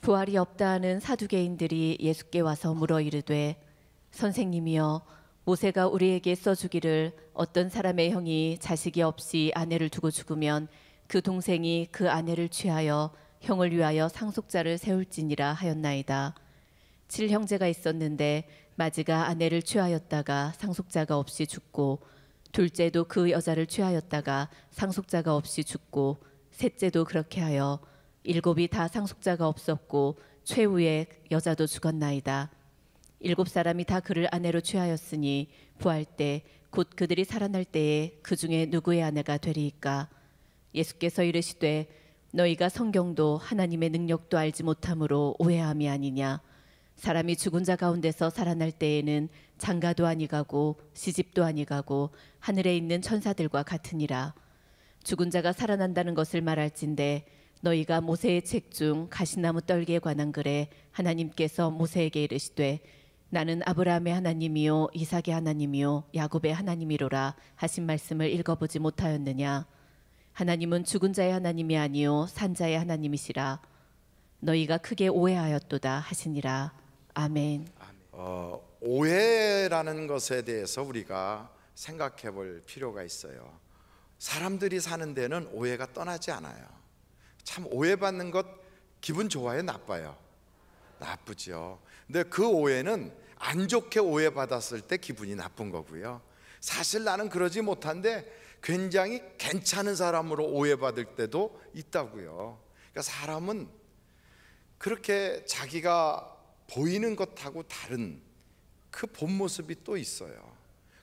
부활이 없다 하는 사두개인들이 예수께 와서 물어 이르되 선생님이여 모세가 우리에게 써주기를 어떤 사람의 형이 자식이 없이 아내를 두고 죽으면 그 동생이 그 아내를 취하여 형을 위하여 상속자를 세울지니라 하였나이다. 7형제가 있었는데 마지가 아내를 취하였다가 상속자가 없이 죽고 둘째도 그 여자를 취하였다가 상속자가 없이 죽고 셋째도 그렇게 하여 7이 다 상속자가 없었고 최후의 여자도 죽었나이다. 7사람이 다 그를 아내로 취하였으니 부활 때 곧 그들이 살아날 때에 그 중에 누구의 아내가 되리이까? 예수께서 이르시되 너희가 성경도 하나님의 능력도 알지 못함으로 오해함이 아니냐. 사람이 죽은 자 가운데서 살아날 때에는 장가도 아니가고 시집도 아니가고 하늘에 있는 천사들과 같으니라. 죽은 자가 살아난다는 것을 말할진대 너희가 모세의 책 중 가시나무 떨기에 관한 글에 하나님께서 모세에게 이르시되 나는 아브라함의 하나님이요 이삭의 하나님이요 야곱의 하나님이로라 하신 말씀을 읽어보지 못하였느냐. 하나님은 죽은 자의 하나님이 아니요 산 자의 하나님이시라. 너희가 크게 오해하였도다 하시니라. 아멘. 오해라는 것에 대해서 우리가 생각해 볼 필요가 있어요. 사람들이 사는 데는 오해가 떠나지 않아요. 참 오해받는 것 기분 좋아요, 나빠요? 나쁘죠. 근데 그 오해는 안 좋게 오해받았을 때 기분이 나쁜 거고요. 사실 나는 그러지 못한데 굉장히 괜찮은 사람으로 오해받을 때도 있다고요. 그러니까 사람은 그렇게 자기가 보이는 것하고 다른 그 본 모습이 또 있어요.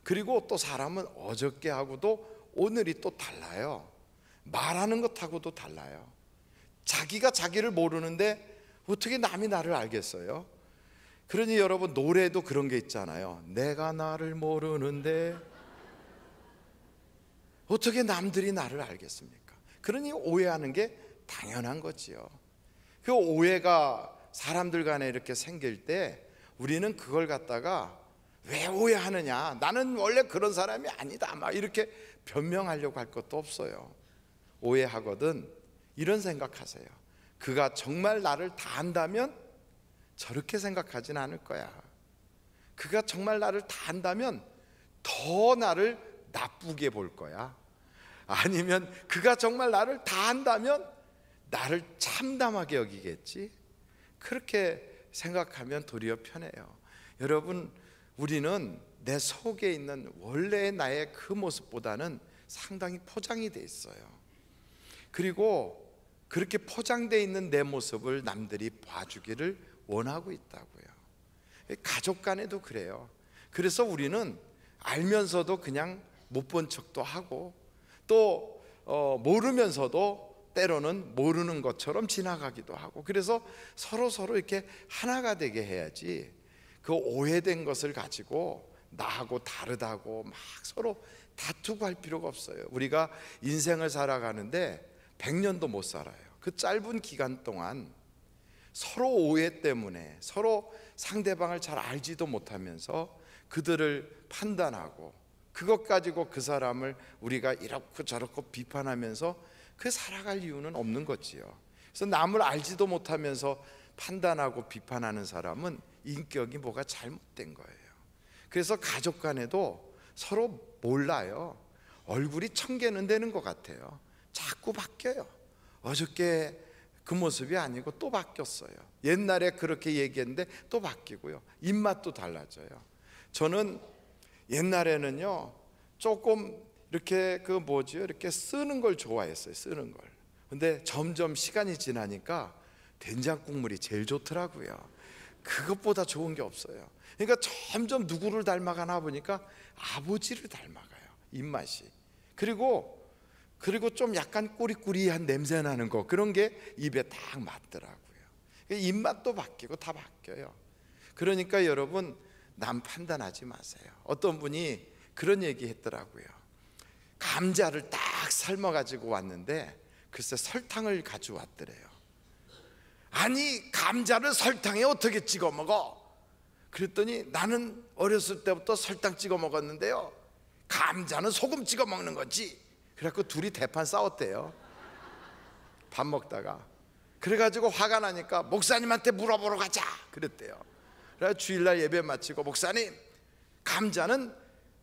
그리고 또 사람은 어저께하고도 오늘이 또 달라요. 말하는 것하고도 달라요. 자기가 자기를 모르는데 어떻게 남이 나를 알겠어요? 그러니 여러분 노래도 그런 게 있잖아요. 내가 나를 모르는데 어떻게 남들이 나를 알겠습니까? 그러니 오해하는 게 당연한 거지요. 그 오해가 사람들 간에 이렇게 생길 때 우리는 그걸 갖다가 왜 오해하느냐, 나는 원래 그런 사람이 아니다, 막 이렇게 변명하려고 할 것도 없어요. 오해하거든 이런 생각하세요. 그가 정말 나를 다 안다면 저렇게 생각하진 않을 거야. 그가 정말 나를 다 안다면 더 나를 나쁘게 볼 거야. 아니면 그가 정말 나를 다 안다면 나를 참담하게 여기겠지. 그렇게 생각하면 도리어 편해요. 여러분, 우리는 내 속에 있는 원래의 나의 그 모습보다는 상당히 포장이 돼 있어요. 그리고 그렇게 포장되어 있는 내 모습을 남들이 봐주기를 원하고 있다고요. 가족 간에도 그래요. 그래서 우리는 알면서도 그냥 못 본 척도 하고 또 모르면서도 때로는 모르는 것처럼 지나가기도 하고, 그래서 서로 이렇게 하나가 되게 해야지 그 오해된 것을 가지고 나하고 다르다고 막 서로 다투고 할 필요가 없어요. 우리가 인생을 살아가는데 100년도 못 살아요. 그 짧은 기간 동안 서로 오해 때문에 서로 상대방을 잘 알지도 못하면서 그들을 판단하고 그것 가지고 그 사람을 우리가 이렇고 저렇고 비판하면서 그 살아갈 이유는 없는 거지요. 그래서 남을 알지도 못하면서 판단하고 비판하는 사람은 인격이 뭐가 잘못된 거예요. 그래서 가족 간에도 서로 몰라요. 얼굴이 청개는 되는 것 같아요. 자꾸 바뀌어요. 어저께 그 모습이 아니고 또 바뀌었어요. 옛날에 그렇게 얘기했는데 또 바뀌고요. 입맛도 달라져요. 저는 옛날에는요 조금 이렇게 이렇게 쓰는 걸 좋아했어요. 쓰는 걸. 근데 점점 시간이 지나니까 된장국물이 제일 좋더라고요. 그것보다 좋은 게 없어요. 그러니까 점점 누구를 닮아가나 보니까 아버지를 닮아가요. 입맛이. 그리고 좀 약간 꾸리꾸리한 냄새 나는 거, 그런 게 입에 딱 맞더라고요. 입맛도 바뀌고 다 바뀌어요. 그러니까 여러분, 남 판단하지 마세요. 어떤 분이 그런 얘기 했더라고요. 감자를 딱 삶아가지고 왔는데 글쎄 설탕을 가져왔더래요. 아니, 감자를 설탕에 어떻게 찍어 먹어? 그랬더니 나는 어렸을 때부터 설탕 찍어 먹었는데요, 감자는 소금 찍어 먹는 거지. 그래갖고 둘이 대판 싸웠대요. 밥 먹다가. 그래가지고 화가 나니까 목사님한테 물어보러 가자 그랬대요. 그래서 주일날 예배 마치고, 목사님, 감자는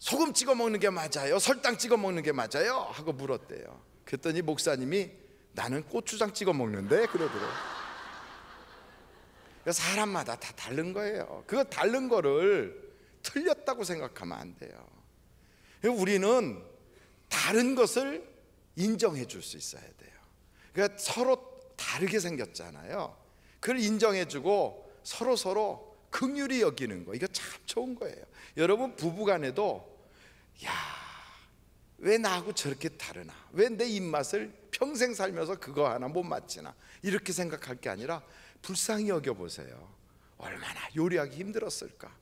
소금 찍어 먹는 게 맞아요, 설탕 찍어 먹는 게 맞아요? 하고 물었대요. 그랬더니 목사님이 나는 고추장 찍어 먹는데 그러더라고요. 사람마다 다 다른 거예요. 그거 다른 거를 틀렸다고 생각하면 안 돼요. 우리는 다른 것을 인정해 줄 수 있어야 돼요. 그러니까 서로 다르게 생겼잖아요. 그걸 인정해 주고 서로 긍휼히 여기는 거, 이거 참 좋은 거예요. 여러분, 부부간에도 야, 왜 나하고 저렇게 다르나, 왜 내 입맛을 평생 살면서 그거 하나 못 맞지나, 이렇게 생각할 게 아니라 불쌍히 여겨보세요. 얼마나 요리하기 힘들었을까,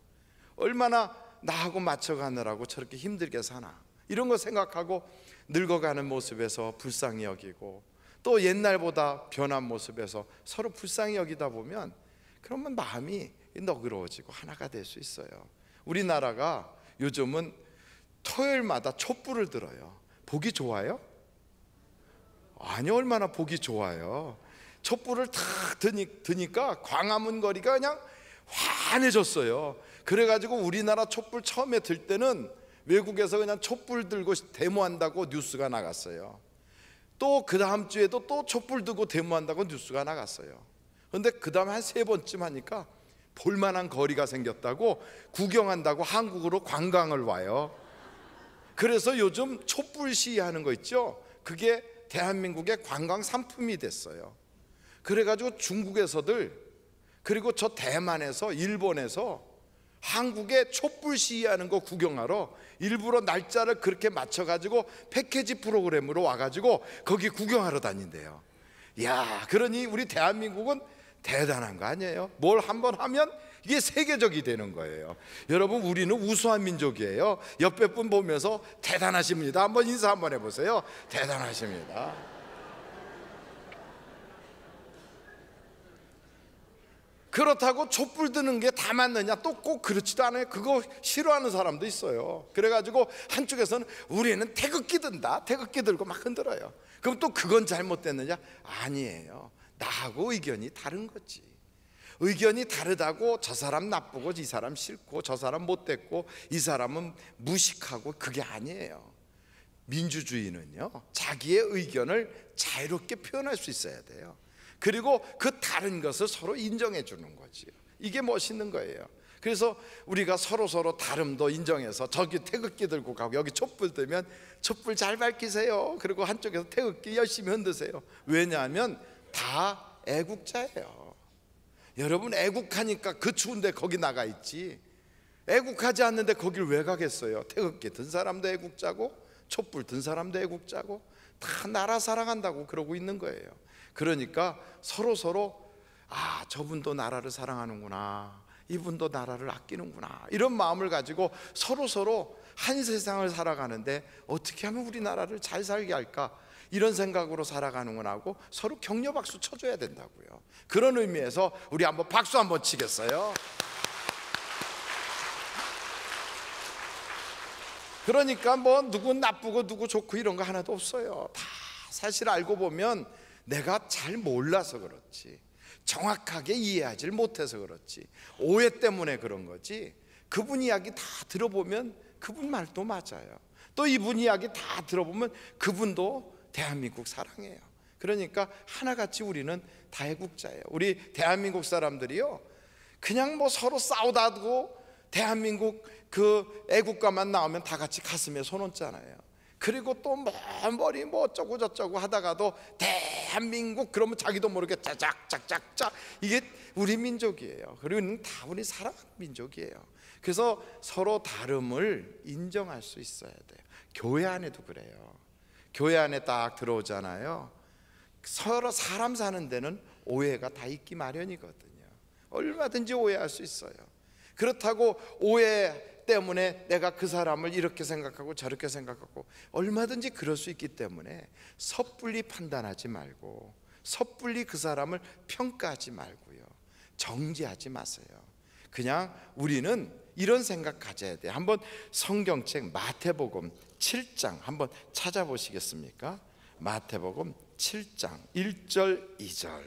얼마나 나하고 맞춰가느라고 저렇게 힘들게 사나, 이런 거 생각하고 늙어가는 모습에서 불쌍히 여기고, 또 옛날보다 변한 모습에서 서로 불쌍히 여기다 보면 그러면 마음이 너그러워지고 하나가 될 수 있어요. 우리나라가 요즘은 토요일마다 촛불을 들어요. 보기 좋아요? 아니, 얼마나 보기 좋아요. 촛불을 탁 드니까 광화문 거리가 그냥 환해졌어요. 그래가지고 우리나라 촛불 처음에 들 때는 외국에서 그냥 촛불 들고 데모한다고 뉴스가 나갔어요. 또 그 다음 주에도 또 촛불 들고 데모한다고 뉴스가 나갔어요. 그런데 그 다음에 한 3번쯤 하니까 볼만한 거리가 생겼다고, 구경한다고 한국으로 관광을 와요. 그래서 요즘 촛불 시위하는 거 있죠, 그게 대한민국의 관광 상품이 됐어요. 그래가지고 중국에서들, 그리고 저 대만에서, 일본에서 한국에 촛불 시위하는 거 구경하러 일부러 날짜를 그렇게 맞춰가지고 패키지 프로그램으로 와가지고 거기 구경하러 다닌대요. 야, 그러니 우리 대한민국은 대단한 거 아니에요? 뭘 한번 하면 이게 세계적이 되는 거예요. 여러분, 우리는 우수한 민족이에요. 옆에 분 보면서 대단하십니다 한번 인사 한번 해보세요. 대단하십니다. 그렇다고 촛불 드는 게 다 맞느냐? 또 꼭 그렇지도 않아요. 그거 싫어하는 사람도 있어요. 그래가지고 한쪽에서는 우리는 태극기 든다, 태극기 들고 막 흔들어요. 그럼 또 그건 잘못됐느냐? 아니에요. 나하고 의견이 다른 거지. 의견이 다르다고 저 사람 나쁘고 이 사람 싫고 저 사람 못됐고 이 사람은 무식하고, 그게 아니에요. 민주주의는요, 자기의 의견을 자유롭게 표현할 수 있어야 돼요. 그리고 그 다른 것을 서로 인정해 주는 거지요. 이게 멋있는 거예요. 그래서 우리가 서로 다름도 인정해서, 저기 태극기 들고 가고 여기 촛불 들면 촛불 잘 밝히세요. 그리고 한쪽에서 태극기 열심히 흔드세요. 왜냐하면 다 애국자예요. 여러분, 애국하니까 그 추운데 거기 나가 있지, 애국하지 않는데 거길 왜 가겠어요? 태극기 든 사람도 애국자고 촛불 든 사람도 애국자고 다 나라 사랑한다고 그러고 있는 거예요. 그러니까 서로 아, 저분도 나라를 사랑하는구나, 이분도 나라를 아끼는구나, 이런 마음을 가지고 서로 한 세상을 살아가는데 어떻게 하면 우리나라를 잘 살게 할까, 이런 생각으로 살아가는구나 하고 서로 격려 박수 쳐줘야 된다고요. 그런 의미에서 우리 한번 박수 한번 치겠어요? 그러니까 뭐 누구 나쁘고 누구 좋고 이런 거 하나도 없어요. 다 사실 알고 보면 내가 잘 몰라서 그렇지, 정확하게 이해하지 못해서 그렇지, 오해 때문에 그런 거지, 그분 이야기 다 들어보면 그분 말도 맞아요. 또 이분 이야기 다 들어보면 그분도 대한민국 사랑해요. 그러니까 하나같이 우리는 다 애국자예요. 우리 대한민국 사람들이요, 그냥 뭐 서로 싸우다고 대한민국 그 애국가만 나오면 다 같이 가슴에 손 얹잖아요. 그리고 또 머리 뭐 어쩌고 저쩌고 하다가도 대한민국 그러면 자기도 모르게 짜작짝짝짝, 이게 우리 민족이에요. 그리고 다 우리 사랑하는 민족이에요. 그래서 서로 다름을 인정할 수 있어야 돼요. 교회 안에도 그래요. 교회 안에 딱 들어오잖아요, 서로 사람 사는 데는 오해가 다 있기 마련이거든요. 얼마든지 오해할 수 있어요. 그렇다고 오해 때문에 내가 그 사람을 이렇게 생각하고 저렇게 생각하고, 얼마든지 그럴 수 있기 때문에 섣불리 판단하지 말고, 섣불리 그 사람을 평가하지 말고요, 정죄하지 마세요. 그냥 우리는 이런 생각 가져야 돼요. 한번 성경책 마태복음 7장 한번 찾아보시겠습니까? 마태복음 7장 1절 2절.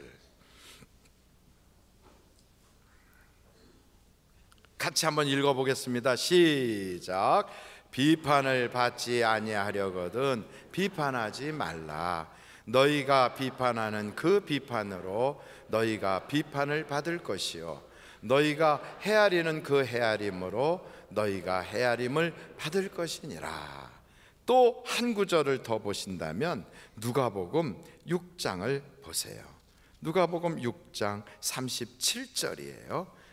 같이 한번 읽어보겠습니다. 시작. 비판을 받지 아니하려거든 비판하지 말라. 너희가 비판하는 그 비판으로 너희가 비판을 받을 것이요 너희가 헤아리는 그 헤아림으로 너희가 헤아림을 받을 것이니라. 또 한 구절을 더 보신다면 누가복음 6장을 보세요. 누가복음 6장 37절이에요.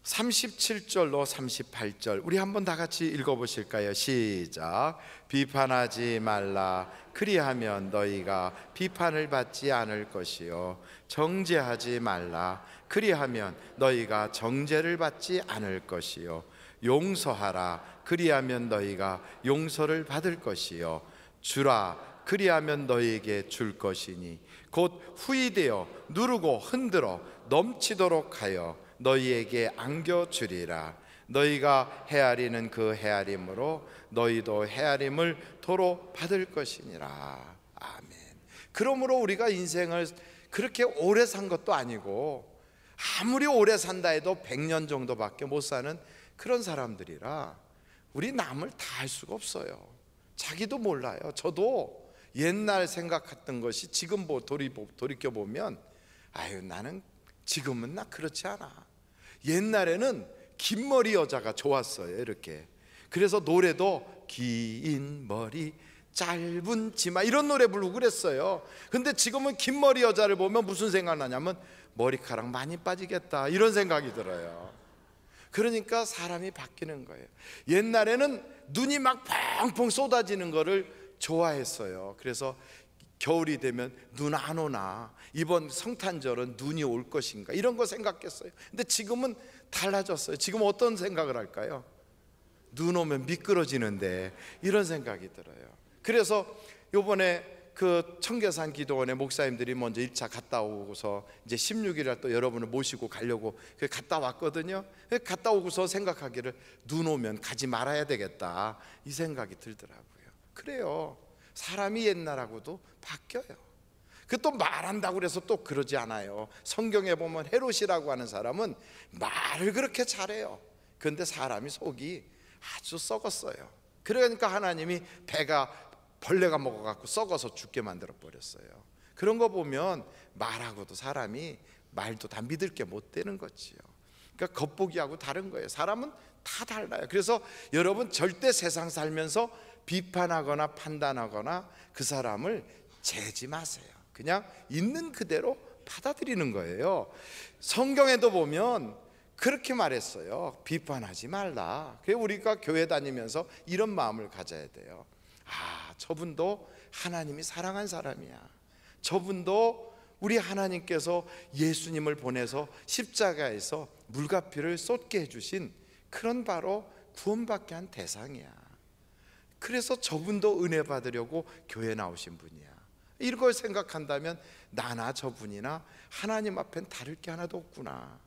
37절로 38절 우리 한번 다 같이 읽어보실까요? 시작. 비판하지 말라. 그리하면 너희가 비판을 받지 않을 것이요 정죄하지 말라. 그리하면 너희가 정죄를 받지 않을 것이요 용서하라. 그리하면 너희가 용서를 받을 것이요 주라. 그리하면 너희에게 줄 것이니 곧 후이되어 누르고 흔들어 넘치도록 하여 너희에게 안겨주리라. 너희가 헤아리는 그 헤아림으로 너희도 헤아림을 도로 받을 것이니라. 아멘. 그러므로 우리가 인생을 그렇게 오래 산 것도 아니고 아무리 오래 산다 해도 100년 정도밖에 못 사는 그런 사람들이라 우리 남을 다 알 수가 없어요. 자기도 몰라요. 저도 옛날 생각했던 것이 지금 돌이켜보면 아유 나는 지금은 나 그렇지 않아. 옛날에는 긴 머리 여자가 좋았어요. 이렇게. 그래서 노래도 긴 머리 짧은 치마 이런 노래 부르고 그랬어요. 근데 지금은 긴 머리 여자를 보면 무슨 생각 나냐면 머리카락 많이 빠지겠다 이런 생각이 들어요. 그러니까 사람이 바뀌는 거예요. 옛날에는 눈이 막 펑펑 쏟아지는 거를 좋아했어요. 그래서 겨울이 되면 눈 안 오나, 이번 성탄절은 눈이 올 것인가 이런 거 생각했어요. 근데 지금은 달라졌어요. 지금 어떤 생각을 할까요? 눈 오면 미끄러지는데 이런 생각이 들어요. 그래서 요번에 그 청계산 기도원에 목사님들이 먼저 1차 갔다 오고서 이제 16일에 또 여러분을 모시고 가려고 갔다 왔거든요. 갔다 오고서 생각하기를 눈 오면 가지 말아야 되겠다 이 생각이 들더라고요. 그래요. 사람이 옛날하고도 바뀌어요. 그 또 말한다고 그래서 또 그러지 않아요. 성경에 보면 헤롯이라고 하는 사람은 말을 그렇게 잘해요. 그런데 사람이 속이 아주 썩었어요. 그러니까 하나님이 배가 벌레가 먹어갖고 썩어서 죽게 만들어 버렸어요. 그런 거 보면 말하고도 사람이 말도 다 믿을 게 못 되는 거지요. 그러니까 겉보기하고 다른 거예요. 사람은 다 달라요. 그래서 여러분 절대 세상 살면서 비판하거나 판단하거나 그 사람을 재지 마세요. 그냥 있는 그대로 받아들이는 거예요. 성경에도 보면 그렇게 말했어요. 비판하지 말라. 그래서 우리가 교회 다니면서 이런 마음을 가져야 돼요. 아, 저분도 하나님이 사랑한 사람이야. 저분도 우리 하나님께서 예수님을 보내서 십자가에서 물과 피를 쏟게 해주신 그런 바로 구원받게 한 대상이야. 그래서 저분도 은혜 받으려고 교회 나오신 분이야. 이걸 생각한다면 나나 저분이나 하나님 앞엔 다를 게 하나도 없구나.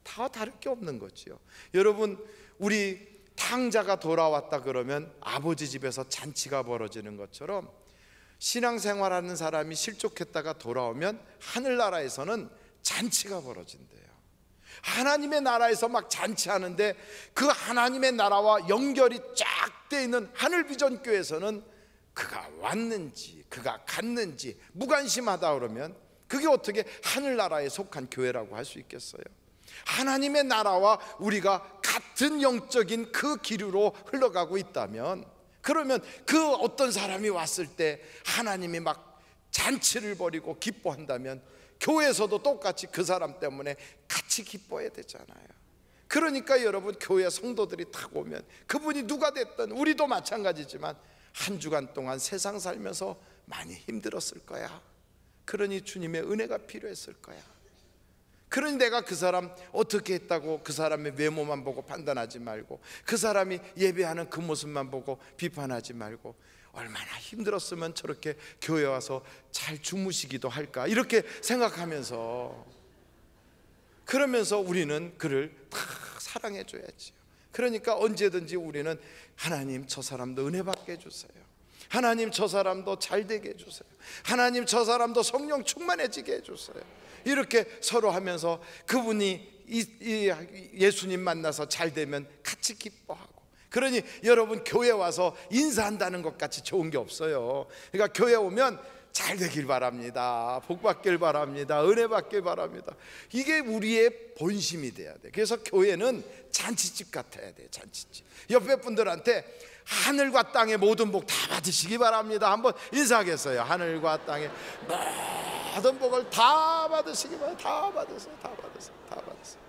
다 다를 게 없는 거지요. 여러분, 우리 탕자가 돌아왔다 그러면 아버지 집에서 잔치가 벌어지는 것처럼 신앙생활하는 사람이 실족했다가 돌아오면 하늘나라에서는 잔치가 벌어진대요. 하나님의 나라에서 막 잔치하는데 그 하나님의 나라와 연결이 쫙 돼 있는 하늘비전교회에서는 그가 왔는지 그가 갔는지 무관심하다 그러면 그게 어떻게 하늘나라에 속한 교회라고 할 수 있겠어요? 하나님의 나라와 우리가 같은 영적인 그 기류로 흘러가고 있다면, 그러면 그 어떤 사람이 왔을 때 하나님이 막 잔치를 벌이고 기뻐한다면 교회에서도 똑같이 그 사람 때문에 같이 기뻐해야 되잖아요. 그러니까 여러분, 교회 성도들이 딱 오면 그분이 누가 됐든 우리도 마찬가지지만 한 주간 동안 세상 살면서 많이 힘들었을 거야. 그러니 주님의 은혜가 필요했을 거야. 그러니 내가 그 사람 어떻게 했다고 그 사람의 외모만 보고 판단하지 말고, 그 사람이 예배하는 그 모습만 보고 비판하지 말고, 얼마나 힘들었으면 저렇게 교회 와서 잘 주무시기도 할까, 이렇게 생각하면서, 그러면서 우리는 그를 다 사랑해 줘야지. 그러니까 언제든지 우리는 하나님 저 사람도 은혜 받게 해주세요. 하나님 저 사람도 잘 되게 해주세요. 하나님 저 사람도 성령 충만해지게 해주세요. 이렇게 서로 하면서 그분이 예수님 만나서 잘 되면 같이 기뻐하고. 그러니 여러분, 교회 와서 인사한다는 것 같이 좋은 게 없어요. 그러니까 교회 오면 잘 되길 바랍니다, 복 받길 바랍니다, 은혜 받길 바랍니다. 이게 우리의 본심이 돼야 돼. 그래서 교회는 잔치집 같아야 돼. 잔치집. 옆에 분들한테 하늘과 땅의 모든 복 다 받으시기 바랍니다 한번 인사하겠어요? 하늘과 땅의 모든 복을 다 받으시기 바랍니다. 다 받으세요. 다 받으세요. 다 받으세요.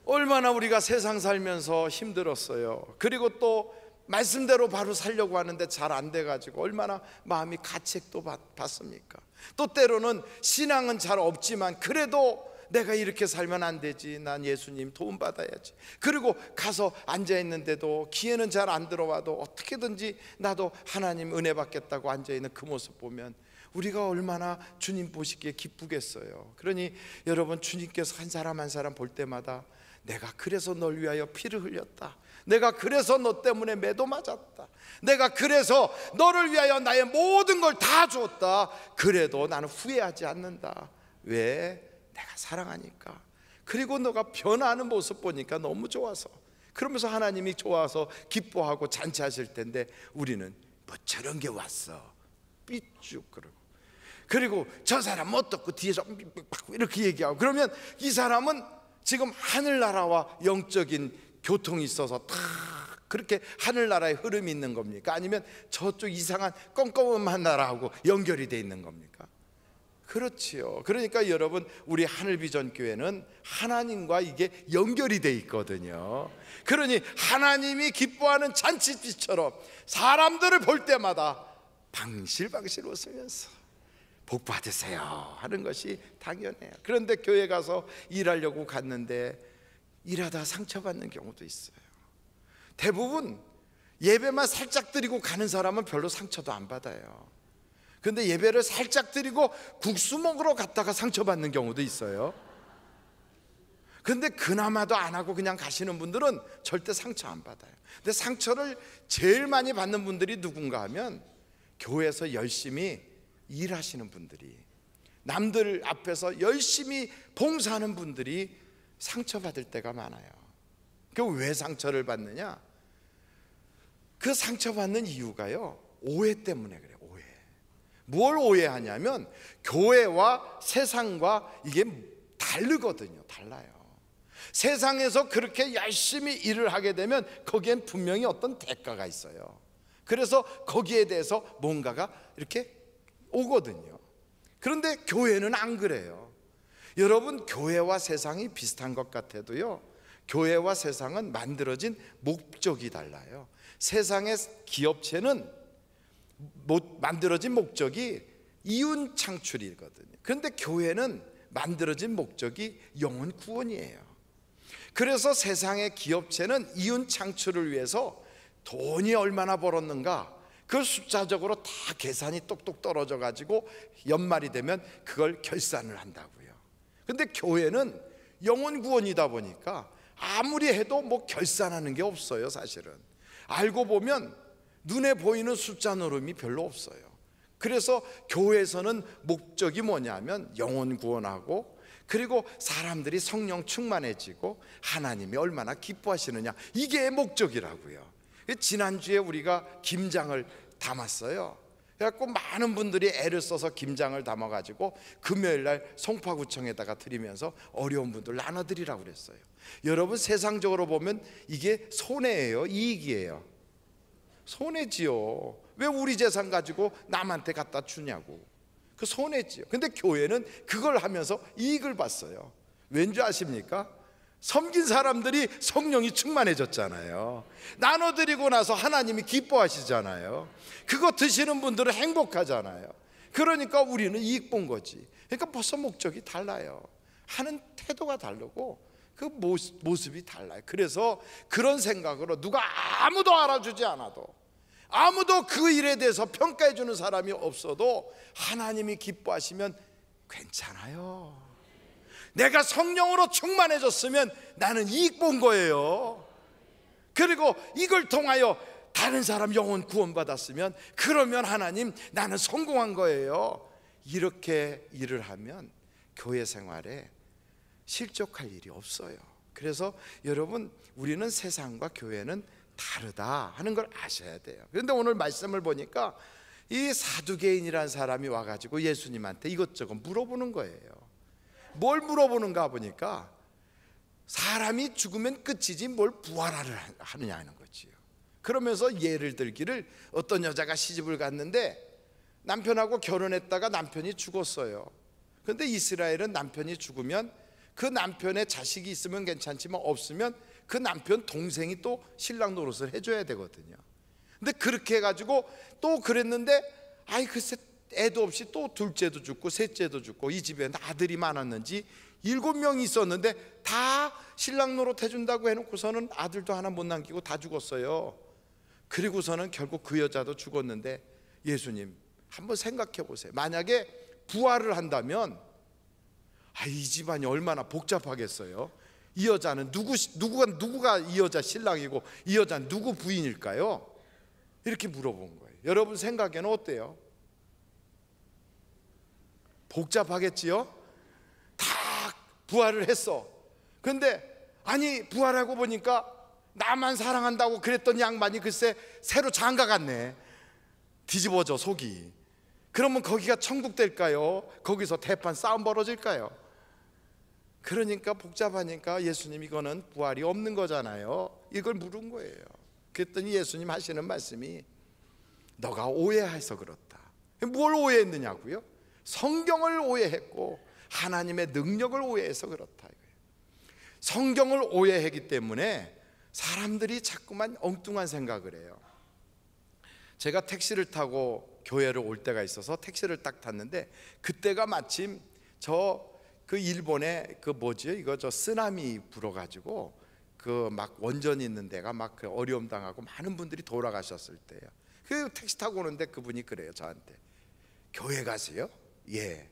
얼마나 우리가 세상 살면서 힘들었어요. 그리고 또 말씀대로 바로 살려고 하는데 잘 안 돼가지고 얼마나 마음이 가책도 받습니까? 또 때로는 신앙은 잘 없지만 그래도 내가 이렇게 살면 안 되지, 난 예수님 도움 받아야지. 그리고 가서 앉아있는데도 귀에는 잘 안 들어와도 어떻게든지 나도 하나님 은혜 받겠다고 앉아있는 그 모습 보면 우리가 얼마나 주님 보시기에 기쁘겠어요. 그러니 여러분, 주님께서 한 사람 한 사람 볼 때마다 내가 그래서 널 위하여 피를 흘렸다, 내가 그래서 너 때문에 매도 맞았다, 내가 그래서 너를 위하여 나의 모든 걸 다 줬다, 그래도 나는 후회하지 않는다. 왜? 내가 사랑하니까. 그리고 너가 변화하는 모습 보니까 너무 좋아서. 그러면서 하나님이 좋아서 기뻐하고 잔치하실 텐데 우리는 뭐 저런 게 왔어 삐쭉 그리고 저 사람 어떻고 뒤에서 이렇게 얘기하고, 그러면 이 사람은 지금 하늘나라와 영적인 교통이 있어서 다 그렇게 하늘나라의 흐름이 있는 겁니까? 아니면 저쪽 이상한 껌껌한 나라하고 연결이 돼 있는 겁니까? 그렇지요. 그러니까 여러분, 우리 하늘비전교회는 하나님과 이게 연결이 돼 있거든요. 그러니 하나님이 기뻐하는 잔치집처럼 사람들을 볼 때마다 방실방실 웃으면서 복 받으세요 하는 것이 당연해요. 그런데 교회 가서 일하려고 갔는데 일하다 상처받는 경우도 있어요. 대부분 예배만 살짝 드리고 가는 사람은 별로 상처도 안 받아요. 근데 예배를 살짝 드리고 국수 먹으러 갔다가 상처받는 경우도 있어요. 근데 그나마도 안 하고 그냥 가시는 분들은 절대 상처 안 받아요. 근데 상처를 제일 많이 받는 분들이 누군가 하면 교회에서 열심히 일하시는 분들이, 남들 앞에서 열심히 봉사하는 분들이 상처받을 때가 많아요. 그 왜 상처를 받느냐? 그 상처받는 이유가요, 오해 때문에 그래요. 오해. 뭘 오해하냐면 교회와 세상과 이게 다르거든요. 달라요. 세상에서 그렇게 열심히 일을 하게 되면 거기엔 분명히 어떤 대가가 있어요. 그래서 거기에 대해서 뭔가가 이렇게 오거든요. 그런데 교회는 안 그래요. 여러분, 교회와 세상이 비슷한 것 같아도요, 교회와 세상은 만들어진 목적이 달라요. 세상의 기업체는 만들어진 목적이 이윤 창출이거든요. 그런데 교회는 만들어진 목적이 영혼 구원이에요. 그래서 세상의 기업체는 이윤 창출을 위해서 돈이 얼마나 벌었는가, 그 숫자적으로 다 계산이 똑똑 떨어져 가지고 연말이 되면 그걸 결산을 한다고요. 근데 교회는 영혼 구원이다 보니까 아무리 해도 뭐 결산하는 게 없어요. 사실은 알고 보면 눈에 보이는 숫자 노름이 별로 없어요. 그래서 교회에서는 목적이 뭐냐면 영혼 구원하고, 그리고 사람들이 성령 충만해지고 하나님이 얼마나 기뻐하시느냐, 이게 목적이라고요. 지난주에 우리가 김장을 담았어요. 그래갖고 많은 분들이 애를 써서 김장을 담아가지고 금요일날 송파구청에다가 드리면서 어려운 분들 나눠드리라고 그랬어요. 여러분, 세상적으로 보면 이게 손해예요, 이익이에요? 손해지요. 왜 우리 재산 가지고 남한테 갖다 주냐고. 그 손해지요. 근데 교회는 그걸 하면서 이익을 봤어요. 왠지 아십니까? 섬긴 사람들이 성령이 충만해졌잖아요. 나눠드리고 나서 하나님이 기뻐하시잖아요. 그거 드시는 분들은 행복하잖아요. 그러니까 우리는 이익 본 거지. 그러니까 벌써 목적이 달라요. 하는 태도가 다르고 그 모습이 달라요. 그래서 그런 생각으로 누가 아무도 알아주지 않아도, 아무도 그 일에 대해서 평가해 주는 사람이 없어도 하나님이 기뻐하시면 괜찮아요. 내가 성령으로 충만해졌으면 나는 이익 본 거예요. 그리고 이걸 통하여 다른 사람 영혼 구원받았으면 그러면 하나님 나는 성공한 거예요. 이렇게 일을 하면 교회 생활에 실족할 일이 없어요. 그래서 여러분, 우리는 세상과 교회는 다르다 하는 걸 아셔야 돼요. 그런데 오늘 말씀을 보니까 이 사두개인이라는 사람이 와가지고 예수님한테 이것저것 물어보는 거예요. 뭘 물어보는가 보니까 사람이 죽으면 끝이지 뭘 부활을 하느냐 하는 거지요. 그러면서 예를 들기를, 어떤 여자가 시집을 갔는데 남편하고 결혼했다가 남편이 죽었어요. 그런데 이스라엘은 남편이 죽으면 그 남편의 자식이 있으면 괜찮지만 없으면 그 남편 동생이 또 신랑 노릇을 해줘야 되거든요. 근데 그렇게 해가지고 또 그랬는데 아이 글쎄 애도 없이 또 둘째도 죽고 셋째도 죽고, 이 집에 아들이 많았는지 7명이 있었는데 다 신랑 노릇 해준다고 해놓고서는 아들도 하나 못 남기고 다 죽었어요. 그리고서는 결국 그 여자도 죽었는데, 예수님 한번 생각해 보세요. 만약에 부활을 한다면 이 집안이 얼마나 복잡하겠어요. 이 여자는 누구가 이 여자 신랑이고 이 여자는 누구 부인일까요? 이렇게 물어본 거예요. 여러분 생각에는 어때요? 복잡하겠지요? 다 부활을 했어. 그런데 아니 부활하고 보니까 나만 사랑한다고 그랬던 양반이 글쎄 새로 장가 갔네. 뒤집어져 속이. 그러면 거기가 천국 될까요? 거기서 대판 싸움 벌어질까요? 그러니까 복잡하니까 예수님 이거는 부활이 없는 거잖아요. 이걸 물은 거예요. 그랬더니 예수님 하시는 말씀이 너가 오해해서 그렇다. 뭘 오해했느냐고요? 성경을 오해했고 하나님의 능력을 오해해서 그렇다 이거예요. 성경을 오해했기 때문에 사람들이 자꾸만 엉뚱한 생각을 해요. 제가 택시를 타고 교회를 올 때가 있어서 택시를 딱 탔는데, 그때가 마침 그 일본에 이거 쓰나미 불어가지고 그 막 원전 있는 데가 막 어려움 당하고 많은 분들이 돌아가셨을 때예요. 그 택시 타고 오는데 그분이 그래요, 저한테. 교회 가세요? 예.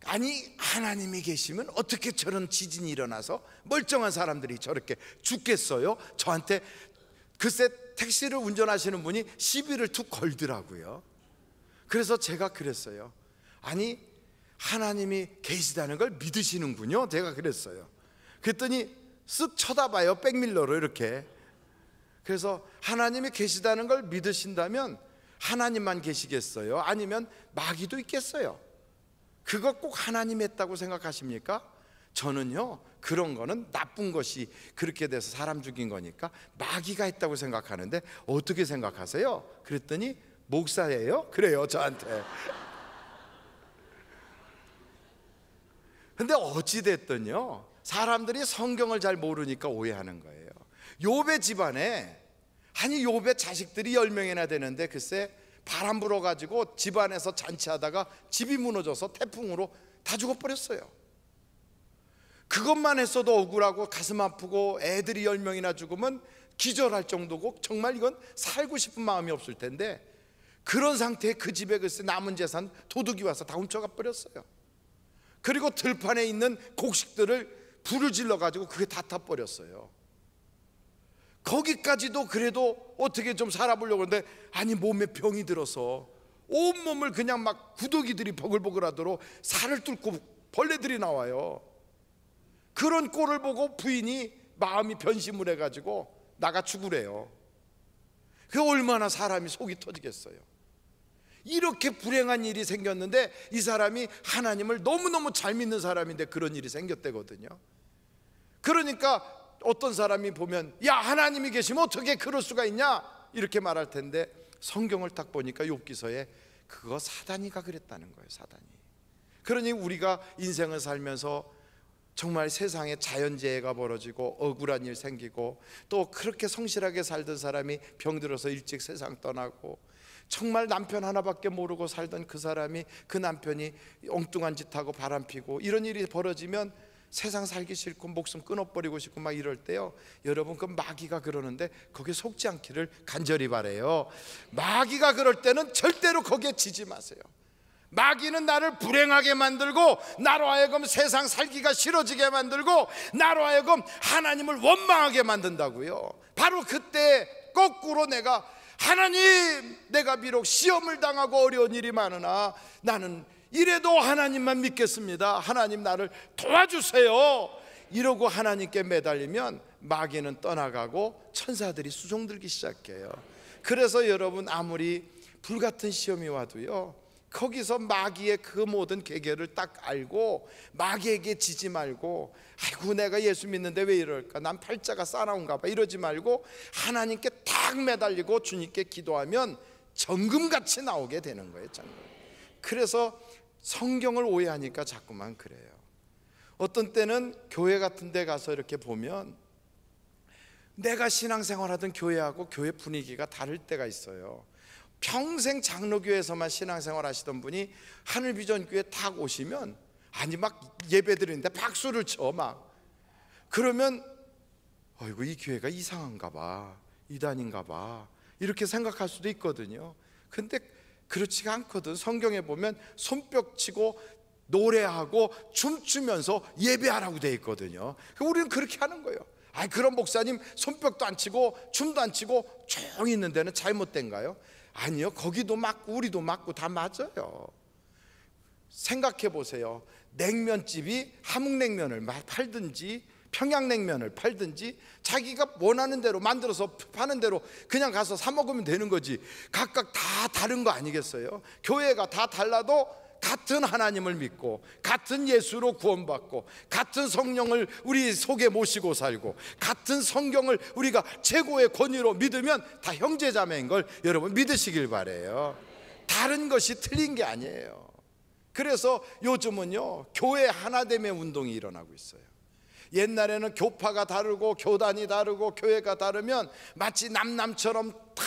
아니 하나님이 계시면 어떻게 저런 지진이 일어나서 멀쩡한 사람들이 저렇게 죽겠어요? 저한테 글쎄 택시를 운전하시는 분이 시비를 툭 걸더라고요. 그래서 제가 그랬어요. 아니 하나님이 계시다는 걸 믿으시는군요. 제가 그랬어요. 그랬더니 쓱 쳐다봐요, 백밀러로 이렇게. 그래서 하나님이 계시다는 걸 믿으신다면 하나님만 계시겠어요? 아니면 마귀도 있겠어요? 그거 꼭 하나님이 했다고 생각하십니까? 저는요, 그런 거는 나쁜 것이 그렇게 돼서 사람 죽인 거니까 마귀가 했다고 생각하는데 어떻게 생각하세요? 그랬더니 목사예요? 그래요, 저한테. 근데 어찌됐든요, 사람들이 성경을 잘 모르니까 오해하는 거예요. 욥의 집안에, 아니 욥의 자식들이 10명이나 되는데 글쎄 바람 불어가지고 집안에서 잔치하다가 집이 무너져서 태풍으로 다 죽어버렸어요. 그것만 했어도 억울하고 가슴 아프고 애들이 10명이나 죽으면 기절할 정도고 정말 이건 살고 싶은 마음이 없을 텐데, 그런 상태에 그 집에 글쎄 남은 재산 도둑이 와서 다 훔쳐가 버렸어요. 그리고 들판에 있는 곡식들을 불을 질러가지고 그게 다 타버렸어요. 거기까지도 그래도 어떻게 좀 살아보려고 하는데, 아니 몸에 병이 들어서 온몸을 그냥 막 구더기들이 버글버글하도록 살을 뚫고 벌레들이 나와요. 그런 꼴을 보고 부인이 마음이 변심을 해가지고 나가 죽으래요. 그 얼마나 사람이 속이 터지겠어요. 이렇게 불행한 일이 생겼는데 이 사람이 하나님을 너무너무 잘 믿는 사람인데 그런 일이 생겼대거든요. 그러니까 어떤 사람이 보면 야 하나님이 계시면 어떻게 그럴 수가 있냐 이렇게 말할 텐데, 성경을 딱 보니까 욥기서에 그거 사단이가 그랬다는 거예요. 사단이. 그러니 우리가 인생을 살면서 정말 세상에 자연재해가 벌어지고 억울한 일 생기고 또 그렇게 성실하게 살던 사람이 병들어서 일찍 세상 떠나고, 정말 남편 하나밖에 모르고 살던 그 사람이 그 남편이 엉뚱한 짓 하고 바람피고 이런 일이 벌어지면 세상 살기 싫고 목숨 끊어버리고 싶고 막 이럴 때요, 여러분 그 마귀가 그러는데 거기에 속지 않기를 간절히 바라요. 마귀가 그럴 때는 절대로 거기에 지지 마세요. 마귀는 나를 불행하게 만들고 나로 하여금 세상 살기가 싫어지게 만들고 나로 하여금 하나님을 원망하게 만든다고요. 바로 그때 거꾸로 내가 하나님, 내가 비록 시험을 당하고 어려운 일이 많으나 나는 이래도 하나님만 믿겠습니다. 하나님 나를 도와주세요. 이러고 하나님께 매달리면 마귀는 떠나가고 천사들이 수종들기 시작해요. 그래서 여러분, 아무리 불같은 시험이 와도요, 거기서 마귀의 그 모든 계계를 딱 알고 마귀에게 지지 말고, 아이고 내가 예수 믿는데 왜 이럴까, 난 팔자가 싸나운가 봐, 이러지 말고 하나님께 딱 매달리고 주님께 기도하면 정금같이 나오게 되는 거예요, 정금. 그래서 성경을 오해하니까 자꾸만 그래요. 어떤 때는 교회 같은 데 가서 이렇게 보면 내가 신앙생활하던 교회하고 교회 분위기가 다를 때가 있어요. 평생 장로교회에서만 신앙생활 하시던 분이 하늘비전교회 딱 오시면, 아니 막 예배 드리는데 박수를 쳐 막. 그러면 어이구 이 교회가 이상한가 봐, 이단인가 봐, 이렇게 생각할 수도 있거든요. 근데 그렇지가 않거든. 성경에 보면 손뼉 치고 노래하고 춤추면서 예배하라고 돼 있거든요. 우리는 그렇게 하는 거예요. 아이 그런 목사님 손뼉도 안 치고 춤도 안 추고 조용히 있는 데는 잘못된가요? 아니요, 거기도 맞고 우리도 맞고 다 맞아요. 생각해 보세요. 냉면집이 함흥냉면을 팔든지 평양냉면을 팔든지 자기가 원하는 대로 만들어서 파는 대로 그냥 가서 사 먹으면 되는 거지. 각각 다 다른 거 아니겠어요? 교회가 다 달라도 같은 하나님을 믿고 같은 예수로 구원받고 같은 성령을 우리 속에 모시고 살고 같은 성경을 우리가 최고의 권위로 믿으면 다 형제자매인 걸 여러분 믿으시길 바래요. 다른 것이 틀린 게 아니에요. 그래서 요즘은요, 교회 하나됨의 운동이 일어나고 있어요. 옛날에는 교파가 다르고 교단이 다르고 교회가 다르면 마치 남남처럼 다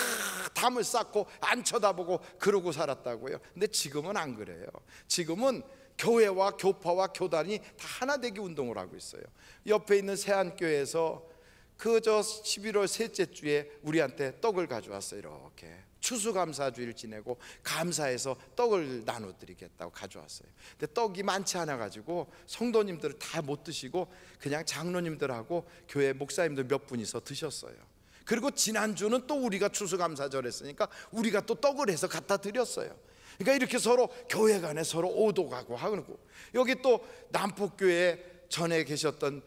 담을 쌓고 안 쳐다보고 그러고 살았다고요. 근데 지금은 안 그래요. 지금은 교회와 교파와 교단이 다 하나 되기 운동을 하고 있어요. 옆에 있는 세안교회에서 그저 11월 셋째 주에 우리한테 떡을 가져왔어요. 이렇게 추수감사주일 지내고 감사해서 떡을 나눠드리겠다고 가져왔어요. 근데 떡이 많지 않아 가지고 성도님들을 다 못 드시고 그냥 장로님들하고 교회 목사님들 몇 분이서 드셨어요. 그리고 지난주는 또 우리가 추수감사절 했으니까 우리가 또 떡을 해서 갖다 드렸어요. 그러니까 이렇게 서로 교회 간에 서로 오도가고 하고, 여기 또 남북교회 전에 계셨던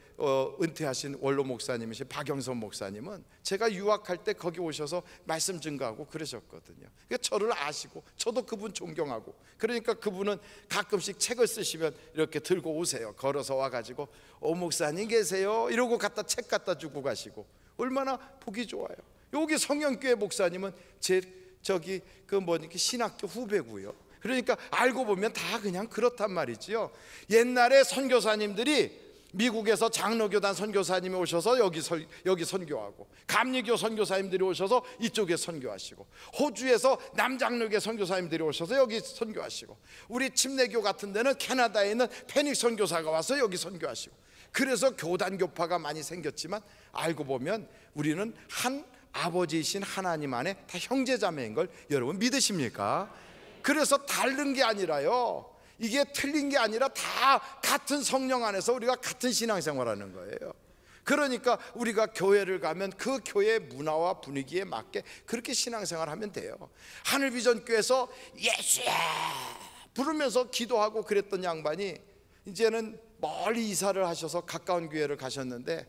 은퇴하신 원로 목사님이신 박영선 목사님은 제가 유학할 때 거기 오셔서 말씀 증거하고 그러셨거든요. 그러니까 저를 아시고 저도 그분 존경하고, 그러니까 그분은 가끔씩 책을 쓰시면 이렇게 들고 오세요. 걸어서 와가지고 오 목사님 계세요 이러고 갖다 책 갖다 주고 가시고, 얼마나 보기 좋아요. 여기 성령교회 목사님은 제 신학교 후배고요. 그러니까 알고 보면 다 그냥 그렇단 말이지요. 옛날에 선교사님들이 미국에서 장로교단 선교사님이 오셔서 여기 선교하고, 감리교 선교사님들이 오셔서 이쪽에 선교하시고, 호주에서 남장로교 선교사님들이 오셔서 여기 선교하시고, 우리 침례교 같은 데는 캐나다에 있는 페닉 선교사가 와서 여기 선교하시고, 그래서 교단 교파가 많이 생겼지만 알고 보면 우리는 한 아버지이신 하나님 안에 다 형제자매인 걸 여러분 믿으십니까? 그래서 다른 게 아니라요, 이게 틀린 게 아니라 다 같은 성령 안에서 우리가 같은 신앙생활하는 거예요. 그러니까 우리가 교회를 가면 그 교회의 문화와 분위기에 맞게 그렇게 신앙생활하면 돼요. 하늘비전교회에서 예수야 부르면서 기도하고 그랬던 양반이 이제는 멀리 이사를 하셔서 가까운 교회를 가셨는데,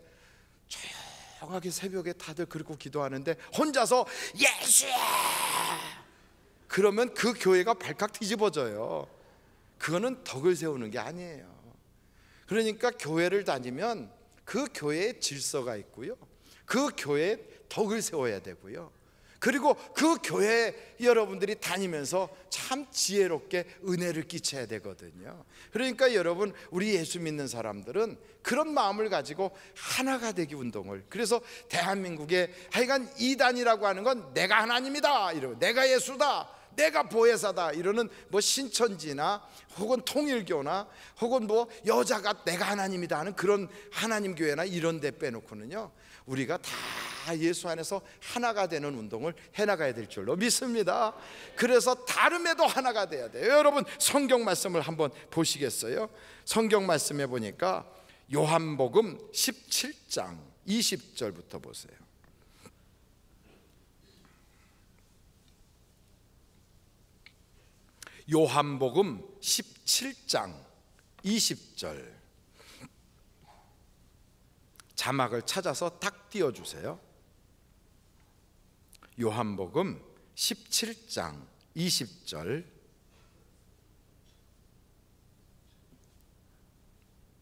조용하게 새벽에 다들 그렇게 기도하는데 혼자서 예수야 그러면 그 교회가 발칵 뒤집어져요. 그거는 덕을 세우는 게 아니에요. 그러니까 교회를 다니면 그 교회에 질서가 있고요, 그 교회에 덕을 세워야 되고요, 그리고 그 교회에 여러분들이 다니면서 참 지혜롭게 은혜를 끼쳐야 되거든요. 그러니까 여러분, 우리 예수 믿는 사람들은 그런 마음을 가지고 하나가 되기 운동을, 그래서 대한민국에 하여간 이단이라고 하는 건 내가 하나님이다 이러고, 내가 예수다, 내가 보혜사다 이러는 신천지나 혹은 통일교나 혹은 여자가 내가 하나님이다 하는 그런 하나님 교회나 이런 데 빼놓고는요, 우리가 다 예수 안에서 하나가 되는 운동을 해나가야 될 줄로 믿습니다. 그래서 다름에도 하나가 돼야 돼요. 여러분 성경 말씀을 한번 보시겠어요? 성경 말씀에 보니까 요한복음 17장 20절부터 보세요. 요한복음 17장 20절 자막을 찾아서 딱 띄워주세요. 요한복음 17장 20절.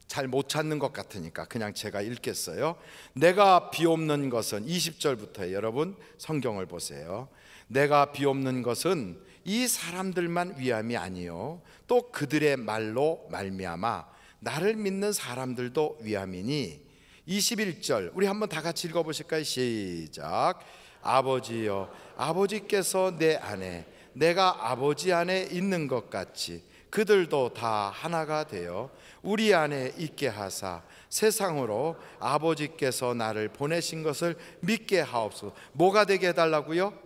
잘 못 찾는 것 같으니까 그냥 제가 읽겠어요. 내가 비옵는 것은 20절부터에 여러분 성경을 보세요. 내가 비옵는 것은 이 사람들만 위함이 아니요 또 그들의 말로 말미암아 나를 믿는 사람들도 위함이니. 21절 우리 한번 다 같이 읽어보실까요? 시작. 아버지여, 아버지께서 내 안에 내가 아버지 안에 있는 것 같이 그들도 다 하나가 되어 우리 안에 있게 하사 세상으로 아버지께서 나를 보내신 것을 믿게 하옵소서. 뭐가 되게 해달라고요?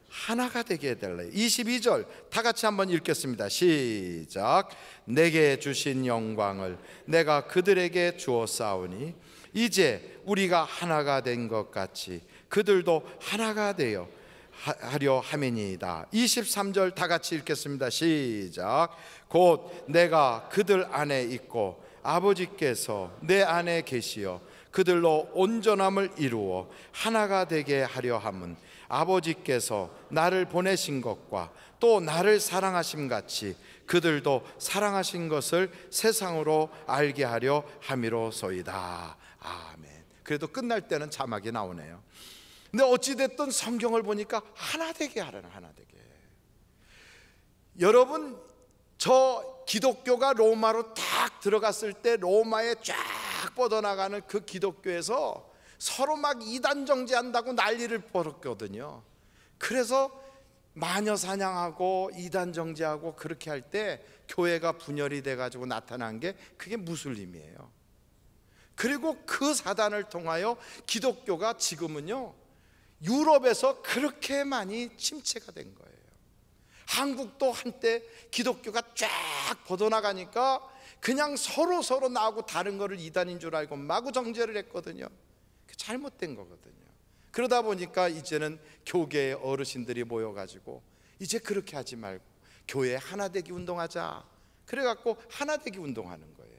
하나가 되게 해달래요. 22절 다 같이 한번 읽겠습니다. 시작. 내게 주신 영광을 내가 그들에게 주었사오니 이제 우리가 하나가 된 것 같이 그들도 하나가 되어 하려 함이니이다. 23절 다 같이 읽겠습니다. 시작. 곧 내가 그들 안에 있고 아버지께서 내 안에 계시어 그들로 온전함을 이루어 하나가 되게 하려 함은 아버지께서 나를 보내신 것과 또 나를 사랑하심 같이 그들도 사랑하신 것을 세상으로 알게 하려 함이로소이다. 아멘. 그래도 끝날 때는 자막이 나오네요. 근데 어찌됐든 성경을 보니까 하나 되게 하라는, 하나 되게. 여러분, 저 기독교가 로마로 딱 들어갔을 때 로마에 쫙 뻗어나가는 그 기독교에서 서로 막 이단 정죄한다고 난리를 벌였거든요. 그래서 마녀 사냥하고 이단 정죄하고 그렇게 할 때 교회가 분열이 돼가지고 나타난 게 그게 무슬림이에요. 그리고 그 사단을 통하여 기독교가 지금은요 유럽에서 그렇게 많이 침체가 된 거예요. 한국도 한때 기독교가 쫙 뻗어나가니까 그냥 서로 나하고 다른 거를 이단인 줄 알고 마구 정죄를 했거든요. 잘못된 거거든요. 그러다 보니까 이제는 교계의 어르신들이 모여가지고 이제 그렇게 하지 말고 교회 하나되기 운동하자. 그래갖고 하나되기 운동하는 거예요.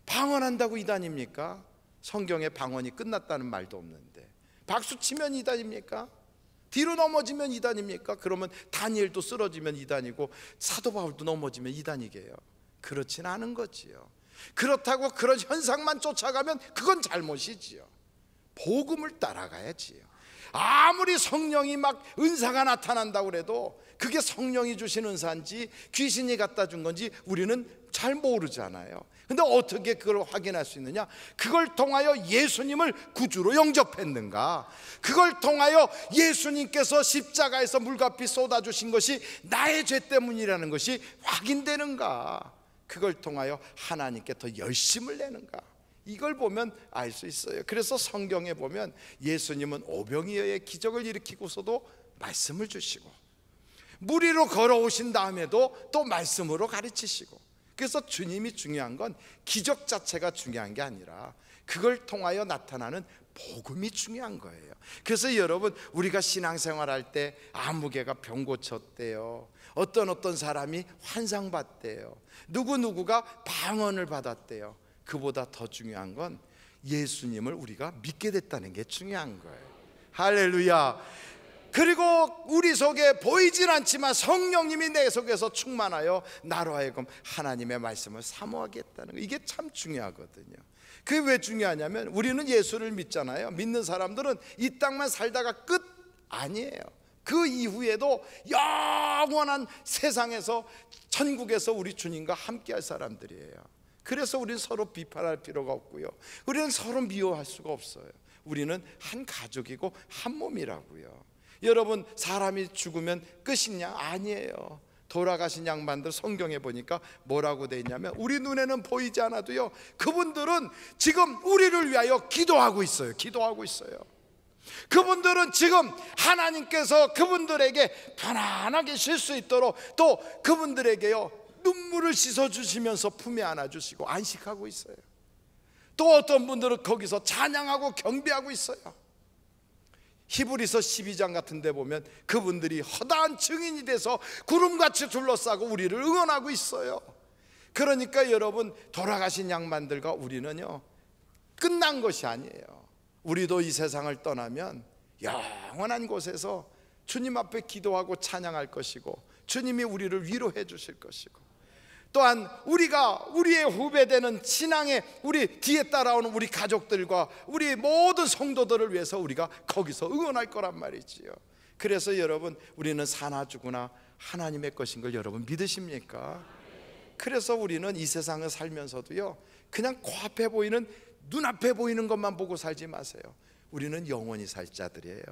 방언한다고 이단입니까? 성경에 방언이 끝났다는 말도 없는데 박수치면 이단입니까? 뒤로 넘어지면 이단입니까? 그러면 다니엘도 쓰러지면 이단이고 사도 바울도 넘어지면 이단이게요. 그렇진 않은 거지요. 그렇다고 그런 현상만 쫓아가면 그건 잘못이지요. 복음을 따라가야지요. 아무리 성령이 막 은사가 나타난다고 그래도 그게 성령이 주신 은사인지 귀신이 갖다 준 건지 우리는 잘 모르잖아요. 근데 어떻게 그걸 확인할 수 있느냐? 그걸 통하여 예수님을 구주로 영접했는가? 그걸 통하여 예수님께서 십자가에서 물값이 쏟아주신 것이 나의 죄 때문이라는 것이 확인되는가? 그걸 통하여 하나님께 더 열심을 내는가? 이걸 보면 알 수 있어요. 그래서 성경에 보면 예수님은 오병이어의 기적을 일으키고서도 말씀을 주시고 물 위로 걸어오신 다음에도 또 말씀으로 가르치시고, 그래서 주님이 중요한 건 기적 자체가 중요한 게 아니라 그걸 통하여 나타나는 복음이 중요한 거예요. 그래서 여러분, 우리가 신앙생활할 때 아무개가 병 고쳤대요, 어떤 사람이 환상 봤대요, 누구가 방언을 받았대요. 그보다 더 중요한 건 예수님을 우리가 믿게 됐다는 게 중요한 거예요. 할렐루야. 그리고 우리 속에 보이진 않지만 성령님이 내 속에서 충만하여 나로 하여금 하나님의 말씀을 사모하게 했다는 거, 이게 참 중요하거든요. 그게 왜 중요하냐면 우리는 예수를 믿잖아요. 믿는 사람들은 이 땅만 살다가 끝 아니에요. 그 이후에도 영원한 세상에서, 천국에서 우리 주님과 함께 할 사람들이에요. 그래서 우리는 서로 비판할 필요가 없고요, 우리는 서로 미워할 수가 없어요. 우리는 한 가족이고 한 몸이라고요. 여러분, 사람이 죽으면 끝이냐? 아니에요. 돌아가신 양반들 성경에 보니까 뭐라고 돼 있냐면, 우리 눈에는 보이지 않아도요, 그분들은 지금 우리를 위하여 기도하고 있어요. 기도하고 있어요. 그분들은 지금 하나님께서 그분들에게 편안하게 쉴 수 있도록 또 그분들에게요 눈물을 씻어주시면서 품에 안아주시고 안식하고 있어요. 또 어떤 분들은 거기서 찬양하고 경배하고 있어요. 히브리서 12장 같은 데 보면 그분들이 허다한 증인이 돼서 구름같이 둘러싸고 우리를 응원하고 있어요. 그러니까 여러분, 돌아가신 양반들과 우리는요 끝난 것이 아니에요. 우리도 이 세상을 떠나면 영원한 곳에서 주님 앞에 기도하고 찬양할 것이고, 주님이 우리를 위로해 주실 것이고, 또한 우리가 우리의 후배되는 신앙의 우리 뒤에 따라오는 우리 가족들과 우리 모든 성도들을 위해서 우리가 거기서 응원할 거란 말이지요. 그래서 여러분, 우리는 사나 죽으나 하나님의 것인 걸 여러분 믿으십니까? 그래서 우리는 이 세상을 살면서도요 그냥 코앞에 보이는, 눈앞에 보이는 것만 보고 살지 마세요. 우리는 영원히 살 자들이에요.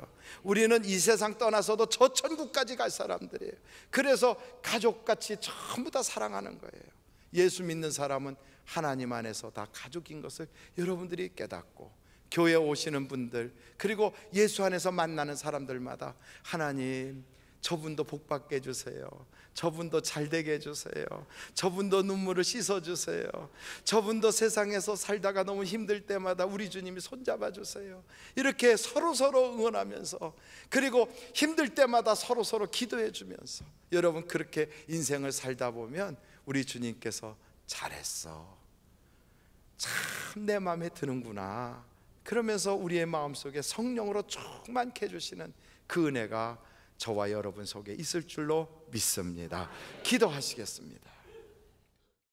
우리는 이 세상 떠나서도 저 천국까지 갈 사람들이에요. 그래서 가족같이 전부 다 사랑하는 거예요. 예수 믿는 사람은 하나님 안에서 다 가족인 것을 여러분들이 깨닫고, 교회 오시는 분들, 그리고 예수 안에서 만나는 사람들마다 하나님, 저분도 복 받게 해주세요, 저분도 잘 되게 해주세요, 저분도 눈물을 씻어주세요, 저분도 세상에서 살다가 너무 힘들 때마다 우리 주님이 손잡아 주세요, 이렇게 서로서로 응원하면서, 그리고 힘들 때마다 서로서로 기도해 주면서, 여러분 그렇게 인생을 살다 보면 우리 주님께서 잘했어, 참 내 마음에 드는구나, 그러면서 우리의 마음속에 성령으로 충만케 해주시는 그 은혜가 저와 여러분 속에 있을 줄로 믿습니다. 기도하시겠습니다.